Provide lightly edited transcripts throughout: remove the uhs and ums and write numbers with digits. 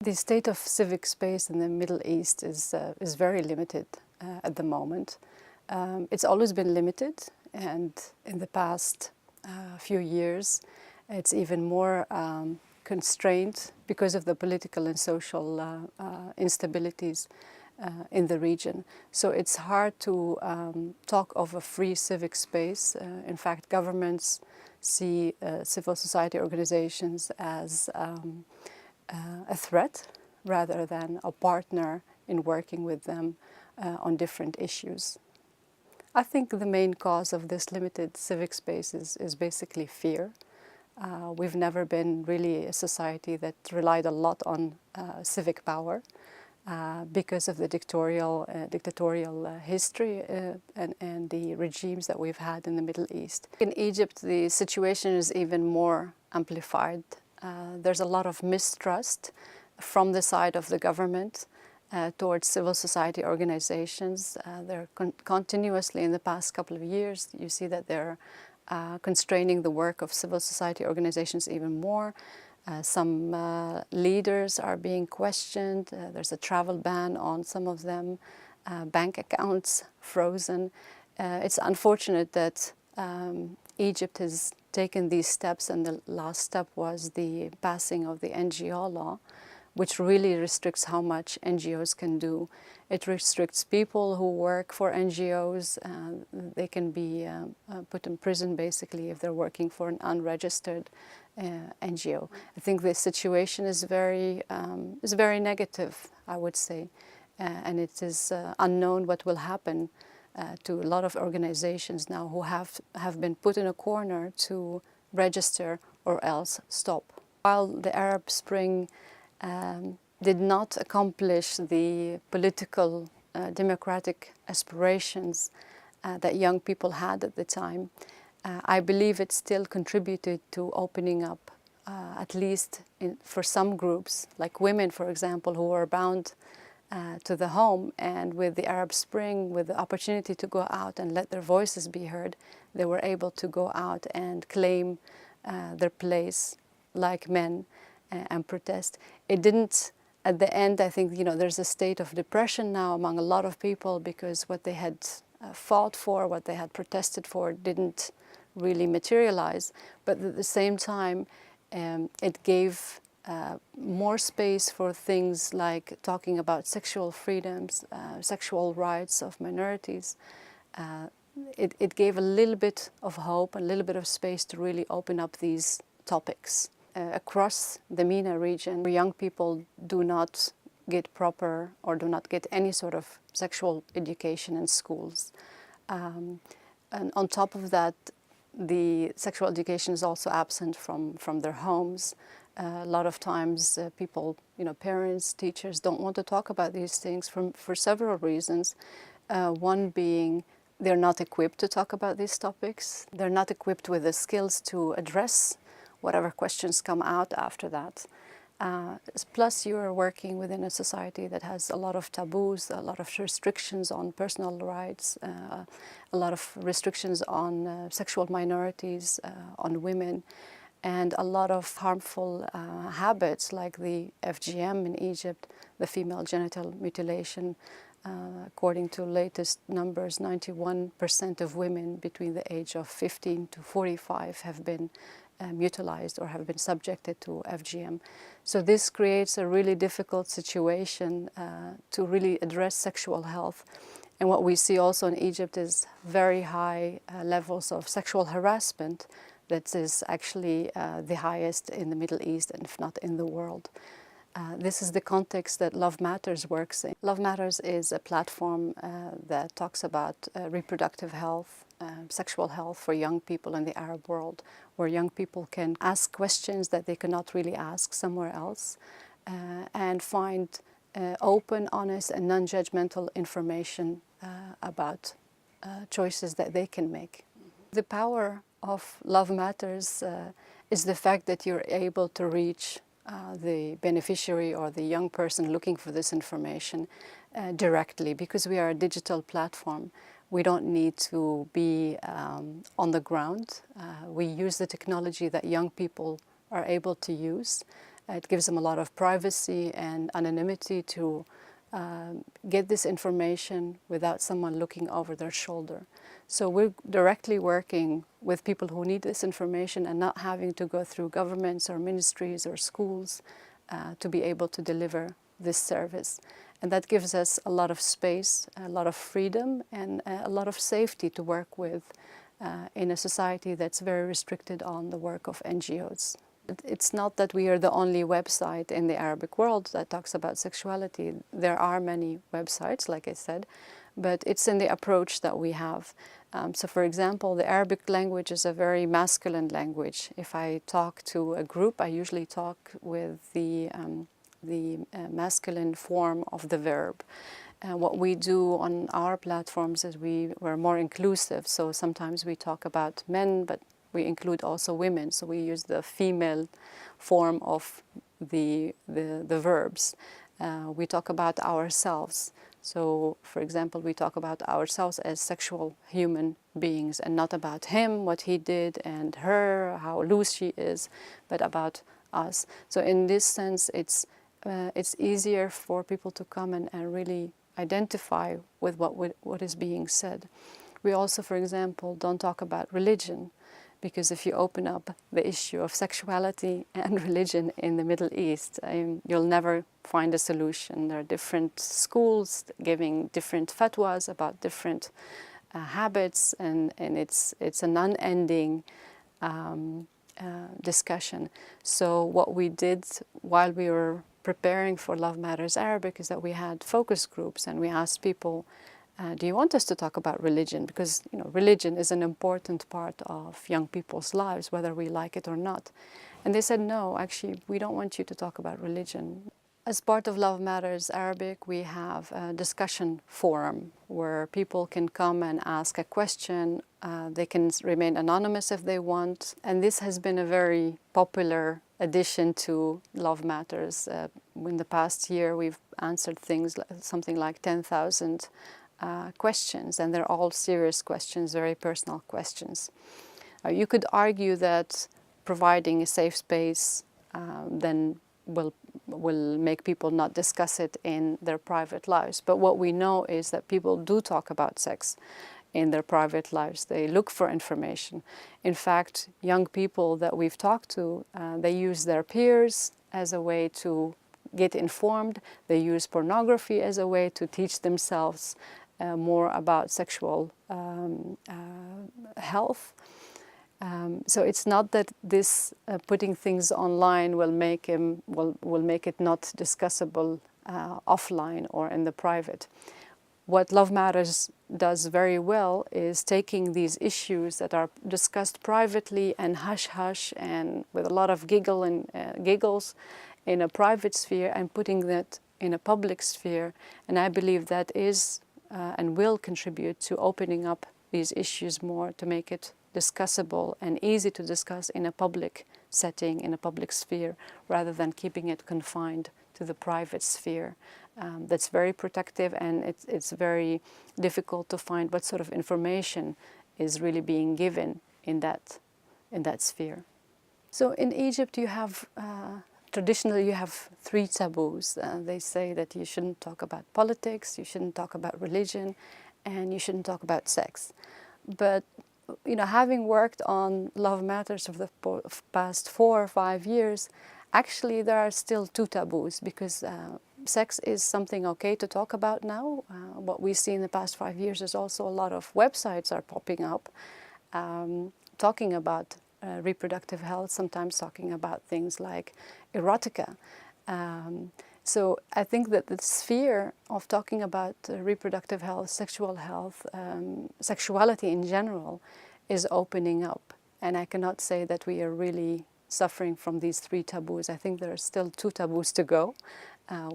The state of civic space in the Middle East is very limited at the moment. It's always been limited, and in the past few years it's even more constrained because of the political and social instabilities in the region. So it's hard to talk of a free civic space. In fact, governments see civil society organizations as a threat rather than a partner in working with them on different issues. I think the main cause of this limited civic space is basically fear. We've never been really a society that relied a lot on civic power because of the dictatorial history and the regimes that we've had in the Middle East. In Egypt, the situation is even more amplified. There's a lot of mistrust from the side of the government towards civil society organizations. They're continuously, in the past couple of years, you see that they're constraining the work of civil society organizations even more. Some leaders are being questioned. There's a travel ban on some of them, bank accounts frozen. It's unfortunate that Egypt has taken these steps, and the last step was the passing of the NGO law, which really restricts how much NGOs can do. It restricts people who work for NGOs. They can be put in prison, basically, if they're working for an unregistered NGO. I think this situation is very negative, I would say, and it is unknown what will happen to a lot of organizations now who have been put in a corner to register or else stop. While the Arab Spring did not accomplish the political democratic aspirations that young people had at the time, I believe it still contributed to opening up, at least for some groups, like women, for example, who were bound to the home. And with the Arab Spring, with the opportunity to go out and let their voices be heard, they were able to go out and claim their place like men and protest. It didn't, at the end, I think, there's a state of depression now among a lot of people because what they had fought for, what they had protested for, didn't really materialize. But at the same time, it gave more space for things like talking about sexual freedoms, sexual rights of minorities. It gave a little bit of hope, a little bit of space to really open up these topics. Across the MENA region, where young people do not get proper or do not get any sort of sexual education in schools. And on top of that, the sexual education is also absent from their homes. A lot of times people, parents, teachers don't want to talk about these things for several reasons. One being they're not equipped to talk about these topics. They're not equipped with the skills to address whatever questions come out after that. Plus, you are working within a society that has a lot of taboos, a lot of restrictions on personal rights, a lot of restrictions on sexual minorities, on women, and a lot of harmful habits like the FGM in Egypt, the female genital mutilation. According to latest numbers, 91% of women between the age of 15 to 45 have been mutilized or have been subjected to FGM. So this creates a really difficult situation to really address sexual health. And what we see also in Egypt is very high levels of sexual harassment that is actually the highest in the Middle East, and if not in the world. This is the context that Love Matters works in. Love Matters is a platform that talks about reproductive health, sexual health for young people in the Arab world, where young people can ask questions that they cannot really ask somewhere else, and find open, honest, and non-judgmental information about choices that they can make. The power of Love Matters is the fact that you're able to reach the beneficiary or the young person looking for this information directly, because we are a digital platform. We don't need to be on the ground. We use the technology that young people are able to use, It gives them a lot of privacy and anonymity to get this information without someone looking over their shoulder. So we're directly working with people who need this information and not having to go through governments or ministries or schools to be able to deliver this service. And that gives us a lot of space, a lot of freedom, and a lot of safety to work with in a society that's very restricted on the work of NGOs. It's not that we are the only website in the Arabic world that talks about sexuality. There are many websites, like I said, but it's in the approach that we have. So for example, the Arabic language is a very masculine language. If I talk to a group, I usually talk with the masculine form of the verb. What we do on our platforms is we're more inclusive. So sometimes we talk about men, but we include also women. So we use the female form of the verbs. We talk about ourselves. So, for example, we talk about ourselves as sexual human beings and not about him, what he did, and her, how loose she is, but about us. So in this sense, it's easier for people to come and really identify with what is being said. We also, for example, don't talk about religion, because if you open up the issue of sexuality and religion in the Middle East, you'll never find a solution. There are different schools giving different fatwas about different habits, and it's an unending discussion. So what we did while we were preparing for Love Matters Arabic is that we had focus groups, and we asked people, do you want us to talk about religion? Because religion is an important part of young people's lives, whether we like it or not. And they said, no, actually, we don't want you to talk about religion. As part of Love Matters Arabic, we have a discussion forum where people can come and ask a question. They can remain anonymous if they want. And this has been a very popular addition to Love Matters. In the past year, we've answered something like 10,000 questions, and they're all serious questions, very personal questions. You could argue that providing a safe space then will make people not discuss it in their private lives. But what we know is that people do talk about sex in their private lives. They look for information. In fact, young people that we've talked to, they use their peers as a way to get informed. They use pornography as a way to teach themselves more about sexual health. So it's not that this putting things online will make it not discussable offline or in the private. What Love Matters does very well is taking these issues that are discussed privately and hush-hush and with a lot of giggles in a private sphere and putting that in a public sphere. And I believe that is and will contribute to opening up these issues more, to make it discussable and easy to discuss in a public setting, in a public sphere, rather than keeping it confined to the private sphere. That's very protective, and it's very difficult to find what sort of information is really being given in that sphere. So in Egypt you have traditionally, you have 3 taboos. They say that you shouldn't talk about politics, you shouldn't talk about religion, and you shouldn't talk about sex. But having worked on Love Matters for the past 4 or 5 years, actually there are still 2 taboos, because sex is something okay to talk about now. What we see in the past 5 years is also a lot of websites are popping up talking about reproductive health, sometimes talking about things like erotica. So I think that the sphere of talking about reproductive health, sexual health, sexuality in general is opening up. And I cannot say that we are really suffering from these 3 taboos. I think there are still 2 taboos to go.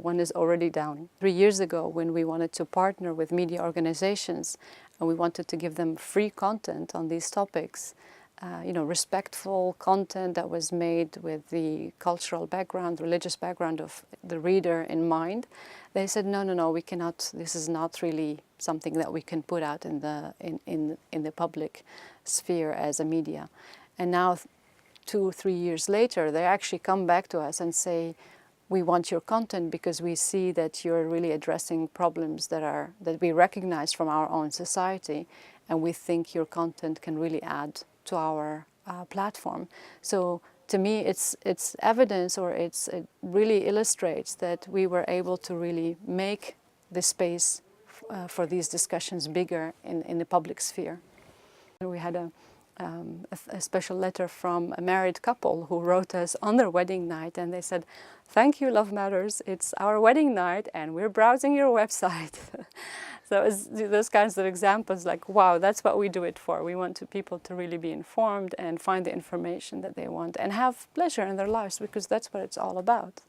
One is already down. 3 years ago, when we wanted to partner with media organizations and we wanted to give them free content on these topics, respectful content that was made with the cultural background, religious background of the reader in mind, they said, no, we cannot. This is not really something that we can put out in the public sphere as a media. And now, 2 or 3 years later, they actually come back to us and say, we want your content because we see that you're really addressing problems that we recognize from our own society, and we think your content can really add to our platform. So to me, it's evidence, or it really illustrates that we were able to really make the space for these discussions bigger in the public sphere. We had a special letter from a married couple who wrote us on their wedding night, and they said, "Thank you, Love Matters. It's our wedding night and we're browsing your website." So it's those kinds of examples, like, wow, that's what we do it for. We want people to really be informed and find the information that they want and have pleasure in their lives, because that's what it's all about.